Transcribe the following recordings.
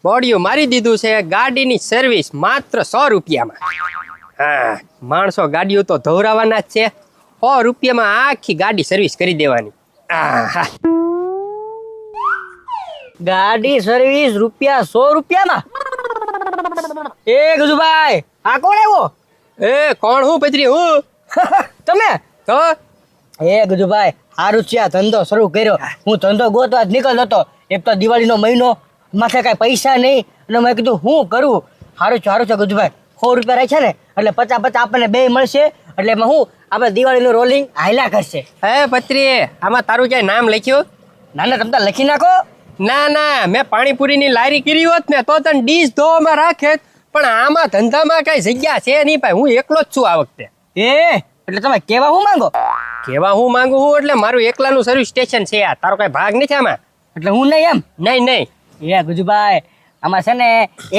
બોડિયું મારી દીધું છે ગાડીની સર્વિસ માત્ર 100 રૂપિયામાં. હા, માણસો ગાડીઓ તો ધોરાવાના જ છે. 100 રૂપિયામાં આખી ગાડી સર્વિસ કરી દેવાની. આહા. ગાડી સર્વિસ રૂપિયા 100 રૂપિયામાં? એ ગજુભાઈ, આ કોણ આવ્યો? એ કોણ? હું પતરી હું. તમે તો એ ગજુભાઈ, હારું છે, આ ધંધો શરૂ કર્યો. હું ધંધો ગોતવા જ નીકળતો હતો. એક તો દિવાળીનો મહિનો, માથે કાંઈ પૈસા નહીં, અને મેં કીધું હું કરું. સારું છે ગજુભાઈ, 100 રૂપિયા રાખ્યા ને એટલે 50 આપણને બે મળશે. એટલે એમાં હું આપણે દિવાળીનું રોલિંગ હાયલા કરશે. હે પત્રી, આમાં તારું ક્યાંય નામ લખ્યું? ના તમે તો લખી નાખો. ના, મેં પાણીપુરીની લારી કરી હોત ને તો તને ડીશ ધોવામાં રાખે, પણ આમાં ધંધામાં કઈ જગ્યા છે નહીં ભાઈ. હું એકલો જ છું આ વખતે. એટલે તમે કેવા હું માંગો? કેવા હું માંગુ હું એટલે મારું એકલાનું સર્વિસ સ્ટેશન છે આ. તારો કઈ ભાગ નથી આમાં? એટલે હું નહીં એમ? નહીં. એ ગુજુભાઈ, આમાં છે ને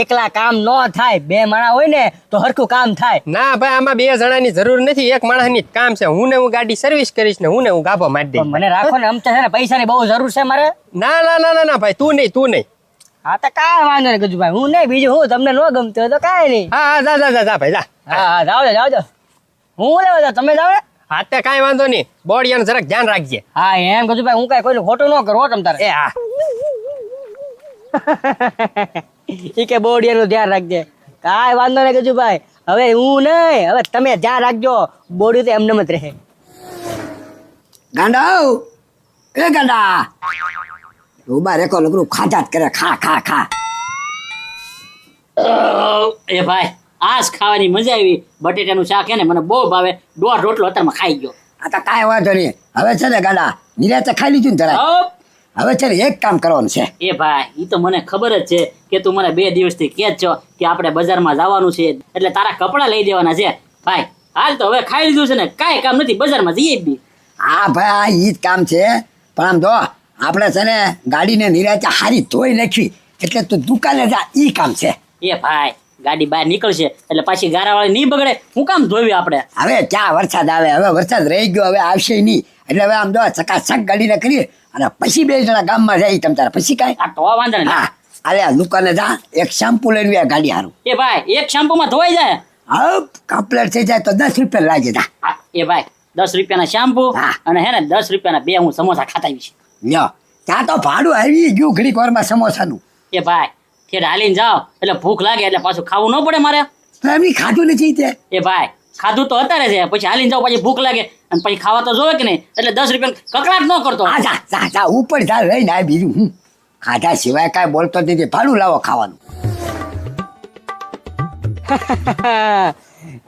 એકલા કામ ન થાય, બે માણસ હોય ને તો હરખું કામ થાય. ના ભાઈ, આમાં 2 જણાની જરૂર નથી, એક માણસની જ કામ છે. હું ગાડી સર્વિસ કરીશ ને હું ગાભો મારી દઈશ. મને રાખો ને, આમ તો છે ને પૈસાની બહુ જરૂર છે મારે. ના ભાઈ, તું નહીં. હા તો કાંઈ વાંધો નહીં ગુજુભાઈ, હું નહીં, બીજું હું તમને ન ગમતું હોય તો કાંઈ નહીં. હા, જા ભાઈ જા. હા જાઓ જો. હું લેવા જાઉં, તમે જાઓ ને. હા તે કાંઈ વાંધો નહીં, બોડિયાનું જરાક ધ્યાન રાખજે. હા એમ ગુજુભાઈ, હું કાંઈ કોઈનું ખોટું ન કરું તમ તારે. એ હા. ઈ કે બોડિયાનું ધ્યાન રાખજે. કાંઈ વાંધો નહીં ગજુભાઈ, હવે હું નહીં, હવે તમે ધ્યાન રાખજો. બોડિયું તો એમને જ રહે. ગાંડા એ ગાંડા ઉભા રેકો લગરું ખાધા જ કરે. ખા એ ભાઈ, આજ ખાવાની મજા આવી. બટેટાનું શાક હે ને મને બહુ ભાવે. 1.5 રોટલો અત્યારમાં ખાઈ ગયો. આ તો કાંઈ વાંધો નહીં. હવે છે ને ગાંડા નિરાતે ખાઈ લીધું ને તરાય. હવે છે ને એક કામ કરવાનું છે. એ ભાઈ, ઈ તો મને ખબર જ છે કે તું મને 2 દિવસથી કહે જ છો કે આપણે બજારમાં જવાનું છે, એટલે તારા કપડાં લઈ દેવાના છે. ભાઈ હાલ તો હવે ખાઈ લીધું છે ને કાંઈ કામ નથી, બજારમાં જઈએ જ નહીં. હા ભાઈ, આ ઈ જ કામ છે. પણ આમ જો આપણે છે ને ગાડીને નિરાતે હારી ધોઈ નાખવી, એટલે તું દુકાને જા, ઈ કામ છે. એ ભાઈ, ગાડી બહાર નીકળશે એટલે પાછી ગારાવાળી નહીં બગડે. હું કામ ધોવી આપણે? હવે ક્યાં વરસાદ આવે, હવે વરસાદ રહી ગયો, હવે આવશે નહીં. એટલે હવે આમ જો ચકાચક ગાડીને કરીએ અને પછી 2 જણા ગામમાં જાય તમ તારે. પછી કાંઈ આ તો વાંધો નહીં. હા, અરે દુકાને જા, એક શેમ્પુ લઈને આ ગાડી હારું. એ ભાઈ, એક શેમ્પૂમાં ધોવાઈ જાય? હા, કમ્પ્લેટ થઈ જાય તો 10 રૂપિયા લાગે. જા એ ભાઈ, 10 રૂપિયાના શેમ્પુ હા. અને હે ને 10 રૂપિયાના 2 હું સમોસા ખાતા આવીશ. લ્યો, ત્યાં તો ભાડું આવી ગયું ઘડીક વારમાં સમોસાનું. એ ભાઈ, ખેડ હાલીને જાઓ એટલે ભૂખ લાગે એટલે પાછું ખાવું ન પડે મારે. તો એમની ખાધું નથી તે. એ ભાઈ, ખાધું તો અત્યારે છે, પછી હાલીને જાઓ પછી ભૂખ લાગે અને પછી ખાવા તો જોવે કે નહીં, એટલે 10 રૂપિયા કકડાટ ન કરતો. હા, જા ઉપર જા લઈને આ બીજું હું ખાધા સિવાય કાંઈ બોલતો જ નથી. ભાડું લાવો ખાવાનું.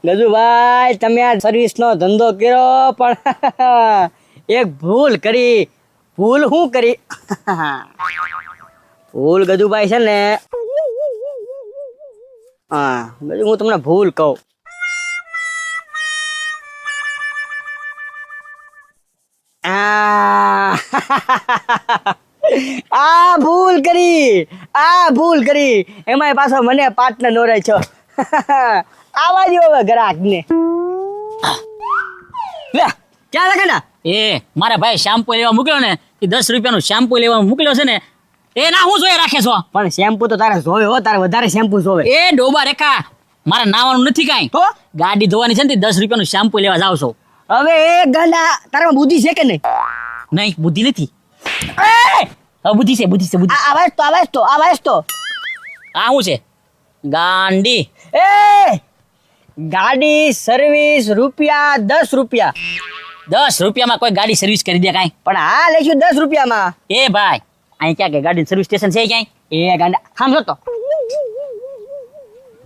ગજુભાઈ, તમે આ સર્વિસનો ધંધો કર્યો પણ એક ભૂલ કરી. ભૂલ શું કરી? ભૂલ ગજુભાઈ છે ને, હા ગજુ હું તમને ભૂલ કહું. આ ભૂલ કરી એમાંય પાછો મને પાર્ટનર નો રહે છો. આવા દો હવે ગ્રાહક ને. લે ક્યાં લખેલા? એ મારા ભાઈ શેમ્પુ લેવા મોકલ્યો ને, એ 10 રૂપિયાનું શેમ્પુ લેવા મોકલ્યો છે ને, એ ના હું જોઈએ રાખે છો. પણ શેમ્પુ તો તારે જોવે હો, તારે વધારે શેમ્પુ જોવે. એ ડોબા રેખા, મારે નાવાનું નથી કાંઈ. તો ગાડી ધોવાની છે ને, 10 રૂપિયાનું શેમ્પુ લેવા જાવ છો. હવે એ ગાંડા તારામાં બુદ્ધિ છે કે નહીં? નહીં, બુદ્ધિ નથી. બુદ્ધિ છે. આવાજ તો આ શું છે? ગાંડી. એ ગાડી સર્વિસ રૂપિયા 10 રૂપિયા. 10 રૂપિયામાં કોઈ ગાડી સર્વિસ કરી દે કાંઈ? પણ આ લેશું 10 રૂપિયામાં. એ ભાઈ, અહીં ક્યાં કે ગાડી સર્વિસ સ્ટેશન છે ક્યાંય? એ ગાંડા સાંભળો તો.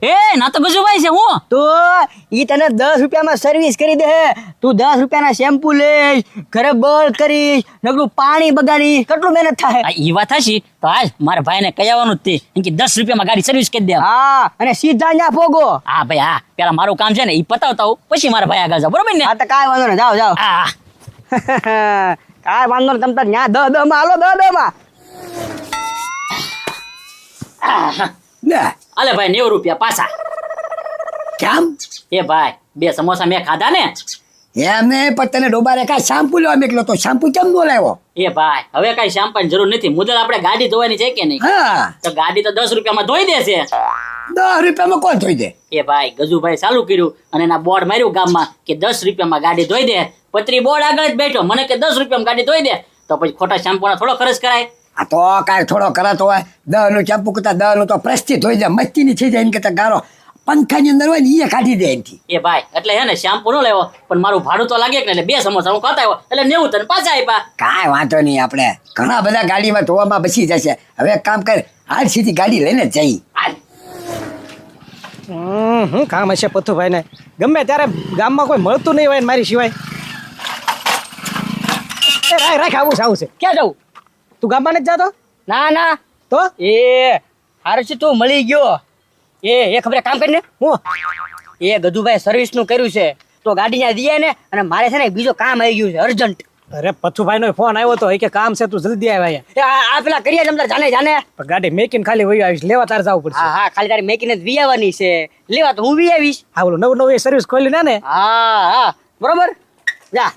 એ ના તો ગજુભાઈ છે. હું તો ઈ તને 10 રૂપિયામાં સર્વિસ કરી દે. તું 10 રૂપિયાના શેમ્પુ લઈશ, ઘરે બળ કરીશ, નકરું પાણી બગાડીશ, કેટલું મહેનત થાય. એ વાત હશી તો હાલ મારા ભાઈને કહી આવવાનું જ તે, એમ કે 10 રૂપિયામાં ગાડી સર્વિસ કરી દે. હા, અને સીધા ત્યાં પોગો. હા ભાઈ, હા પેલા મારું કામ છે ને એ પતાવતા હોઉં પછી મારા ભાઈ આગળ જાવ, બરોબર ને? હા તો કાંઈ વાંધો નહીં, જાઓ હા. કાંઈ વાંધો નહીં, તમે તાર ત્યાં 10 માં હાલો, 10 માં. લે અલે ભાઈ 90 રૂપિયા પાછા. કેમ? એ ભાઈ, 2 સમોસા મેં ખાધા ને. એમને પણ તને ડોબા રેખા શેમ્પુ લેવા મેકલો તો શેમ્પુ કેમ બોલાવ્યો? એ એ ભાઈ હવે કઈ શાંપાની જરૂર નથી. મુદલ આપણે ગાડી ધોવાની છે કે નહીં? હા તો ગાડી તો 10 રૂપિયામાં ધોઈ દેશે. 10 રૂપિયામાં કોણ ધોઈ દે? એ ભાઈ ગજુભાઈ ચાલુ કર્યું અને એના બોર્ડ માર્યું ગામમાં કે 10 રૂપિયામાં ગાડી ધોઈ દે. પત્રી બોર્ડ આગળ જ બેઠો, મને કે 10 રૂપિયામાં ગાડી ધોઈ દે. તો પછી ખોટા શેમ્પૂનો થોડો ખર્ચ કરાય? આ તો કાંઈ થોડો કરતો હોય 10 નું ચંપુ કરતા 10 નું તો પ્રસ્તી ધોઈ જાય, મસ્તીની થઈ જાય. એને કરતા ગારો પંખાની અંદર હોય ને એ કાઢી દે એનથી. એ ભાઈ એટલે હે ને શેમ્પુ નો લેવો, પણ મારું ભાડું તો લાગે કે એટલે 2 સમોસા હું ખાતા આવ્યો એટલે 90 તને પાછા આપ્યા. કાંઈ વાંધો નહીં, આપણે ઘણા બધા ગાડીમાં ધોવામાં બસી જશે. હવે એક કામ કર, હાલ સીધી ગાડી લઈને જ જઈ. હાલ. હું કામ હશે પથ્થુભાઈ ને, ગમે ત્યારે ગામમાં કોઈ મળતું નહીં હોય ને મારી સિવાય. રાખ આવું છે. ક્યાં જવું? તું ગામમાં નથી જાતો? ના ના, તો એ હારું છે તું મળી ગયો. એ ખબર કામ કરીને હું એ ગજુભાઈ સર્વિસ નું કર્યું છે તો ગાડી ત્યાં દઈએ ને, અને મારે છે ને બીજો કામ આવી ગયું છે અર્જન્ટ. અરે પથ્થુભાઈ નો ફોન આવ્યો તો એ કે કામ છે તું જલ્દી આવ્યા અહીંયા. આ પેલા કરીએ જમદાર જાને પણ ગાડી મેકીને ખાલી વહી આવીશ, લેવા તાર જવું પડશે. હા હા, ખાલી તારી મેકીને જ વી આવવાની છે, લેવા તો હું વી આવીશ. હા ઓલું નવું સર્વિસ ખોલી ને હા હા બરોબર, જા.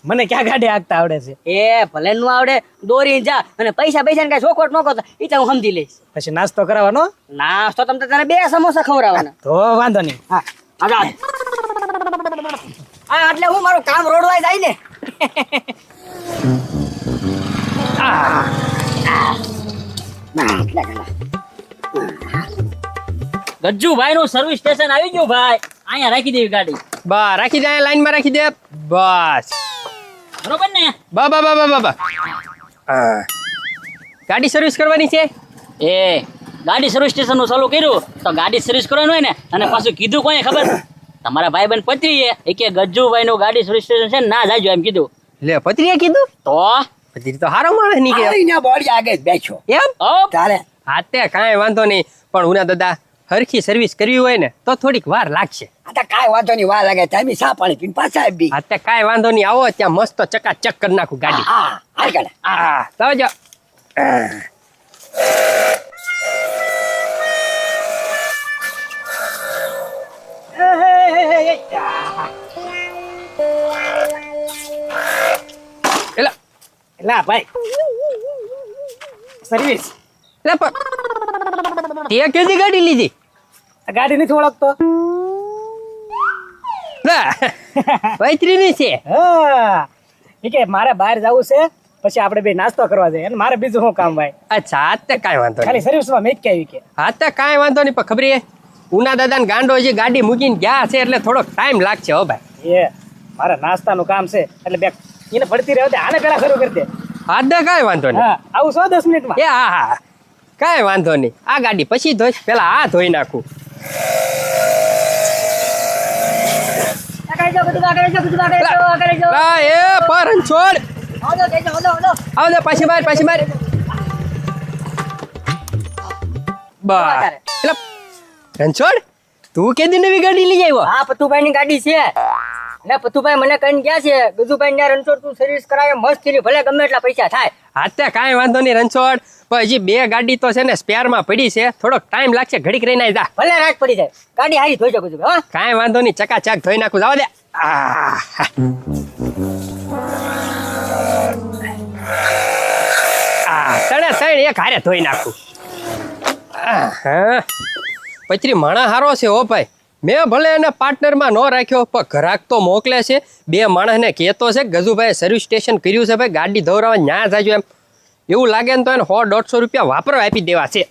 મને ક્યાં ગાડી હાંકતા આવડે છે? એ ભલે નું આવડે, દોરી જા, અને પૈસા ને કઈ ચોખવટ ન કરતા એ તો હું સમજી લઈશ. પછી નાસ્તો કરાવવાનો? નાસ્તો તને 2 સમોસા ખવડાવવાના. તો વાંધો નહીં. હા આજા. હા એટલે હું મારું કામ રોડવાય જાય ને. ગજ્જુભાઈ નું સર્વિસ સ્ટેશન આવી ગયું ભાઈ. અહીંયા રાખી દેવી ગાડી. બા રાખી દે, લાઈનમાં રાખી દે. બસ બરોબર ને? બા હા. ગાડી સર્વિસ કરવાની છે. એ ગાડી સર્વિસ સ્ટેશન નું ચાલુ કર્યું તો ગાડી સર્વિસ કરવાનું હોય ને, અને પાછું કીધું કોને ખબર? તમારા ભાઈબંધ પત્રી એ કે ગજ્જુભાઈ નું ગાડી સર્વિસ સ્ટેશન છે ના જાજો એમ કીધું. લે પત્રીએ કીધું? તો પત્રી તો હારો માણસ નીકળ્યો આવીને બોડી આગળ જ બેઠો. એમ. તારે હા તે કાંઈ વાંધો નહીં, પણ ઉના દાદા હરખી સર્વિસ કરવી હોય ને તો થોડીક વાર લાગશે. આ તો કાંઈ વાંધો નહીં, વાર લાગે ટાઈમે સા પાણી પીને પાછા આવી. હા તે કાંઈ વાંધો નહીં, આવો ત્યાં મસ્ત ચકાચક કરી નાખું ગાડી. હા હાલ કાઢે. હા આવજો. એલા એલા ભાઈ સર્વિસ એલા પણ તે કેદી ગાડી લીધી? ગાડી નથી ઓળખતો? પૈત્રીની છે. હા એ કે મારે બહાર જવું છે, પછી આપણે બે નાસ્તો કરવા જઈએ, અને મારે બીજું શું કામ ભાઈ? અચ્છા હા તે કાંઈ વાંધો ખાલી નહીં. સર્વિસમાં મેક કે આવી કે હા તે કાંઈ વાંધો નહીં, પણ ખબર ઉના દાદા ને ગાંડો હજી ગાડી મૂકીને ગયા છે એટલે થોડોક ટાઈમ લાગશે. હો ભાઈ એ મારે નાસ્તાનું કામ છે એટલે બે એને પડતી રહેવા દે, આને પેલા શરૂ કરી દે. હા તે કાંઈ વાંધો નહીં. હા આવું 10 મિનિટમાં. એ હા હા કાંઈ વાંધો નહીં, આ ગાડી પછી ધોઈશ, પેલા આ ધોઈ નાખું. લા, એ પરન છોડ આવ દે, પાછી માર. બસ એટલે રણછોડ તું કેદી નવી ગાડી લઈ આવ્યો? હા પતુભાઈ ની ગાડી છે ને, પતુભાઈ મને કહીને ગયા છે ગજુભાઈ ને રણછોડ તું સર્વિસ કરાવે મસ્ત થી, ભલે ગમે એટલા પૈસા થાય. હા તે કાંઈ વાંધો નહીં રણછોડ, પણ હજી 2 ગાડી તો છે ને સ્પેરમાં પડી છે, થોડોક ટાઈમ લાગશે, ઘડીક રહીને આવી જા. ભલે રાત પડી જાય, ગાડી હારી ધોઈ શકું છું. હા કાંઈ વાંધો નહીં, ચકાચક ધોઈ નાખું, જવા દે. તણે તણ એક હારે ધોઈ નાખું. હા પચરી માણા હારો છે હો ભાઈ, મેં ભલે એને પાર્ટનરમાં ન રાખ્યો પણ ઘરાક તો મોકલે છે. 2 માણસને કહેતો છે ગજુભાઈ સર્વિસ સ્ટેશન કર્યું છે ભાઈ, ગાડી ધોરાવા ન્યા જાજો એમ. એવું લાગે ને તો એને 100-150 રૂપિયા વાપરવા આપી દેવા છે.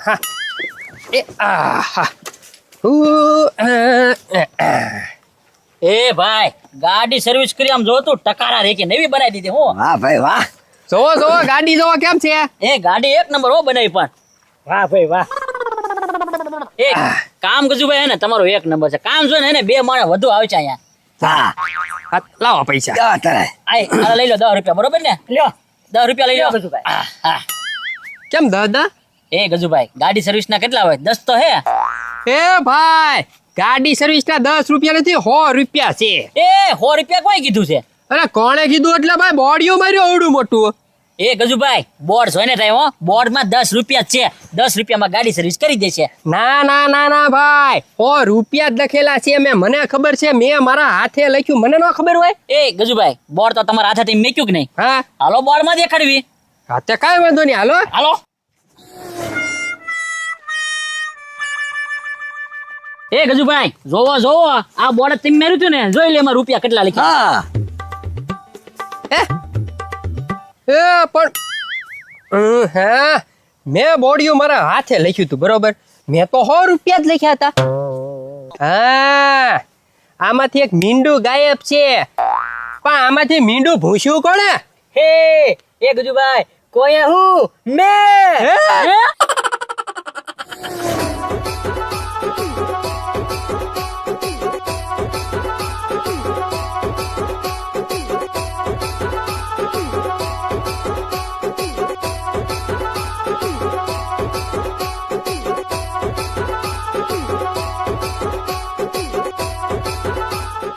હા એ હા એ ભાઈ ગાડી સર્વિસ કરી આમ જો તું ટકારા રે કે નવી બનાવી દીધી. હું વાહ ભાઈ વાહ. જોવો ગાડી જોવો કેમ છે. એ ગાડી 1 નંબર હો બનાવી. પણ વાહ ભાઈ વાહ. એ કામ ગજુભાઈ હે ને તમારું 1 નંબર છે. કામ જો ને એને 2 માણસ વધુ આવે છે અહીંયા. હા લાવો પૈસા. તારે આ લઈ લો 10 રૂપિયા, બરોબર ને? લ્યો 10 રૂપિયા લઈ લો ગજુભાઈ. હા કેમ દાદા? એ ગજુભાઈ ગાડી સર્વિસ ના કેટલા હોય? 10 તો હે. એ ભાઈ ગાડી સર્વિસ ના 10 રૂપિયા નથી, 100 રૂપિયા છે. એ 100 રૂપિયા કોઈ કીધું છે? અરે કોણે કીધું? એટલે ભાઈ બોડીઓ માર્યો અવડું મોટું. એ ગજુભાઈ બોર્ડ જોઈને થાય હો, બોર્ડમાં 10 રૂપિયા જ છે. 10 રૂપિયામાં ગાડી સર્વિસ કરી દેશે. ના ના ના ના ભાઈ, ઓ રૂપિયા જ લખેલા છે. મને ખબર છે, મેં મારા હાથે લખ્યું, મને ન ખબર હોય. એ ગજુભાઈ બોર્ડ તો તમારા હાથેથી મેક્યું કે નહીં? હા હાલો બોર્ડમાં દેખાડવી. હાથે કાંઈ વાંધો નહીં, હાલો. હાલો. એ ગજુભાઈ જોવો જોવો, આ બોર્ડ તમે મેર્યું હતું ને, જોઈ લે એમાં રૂપિયા કેટલા લખ્યા. હા એ પણ હા, મેં બોડિયું મારા હાથે લખ્યું હતું, બરોબર. મેં તો 100 રૂપિયા જ લખ્યા હતા. હા, આમાંથી એક મીંડું ગાયબ છે, પણ આમાંથી મીંડું ભૂસ્યું કોણે? હે એ ગજુભાઈ, કોઈ હું મેં હે? હે?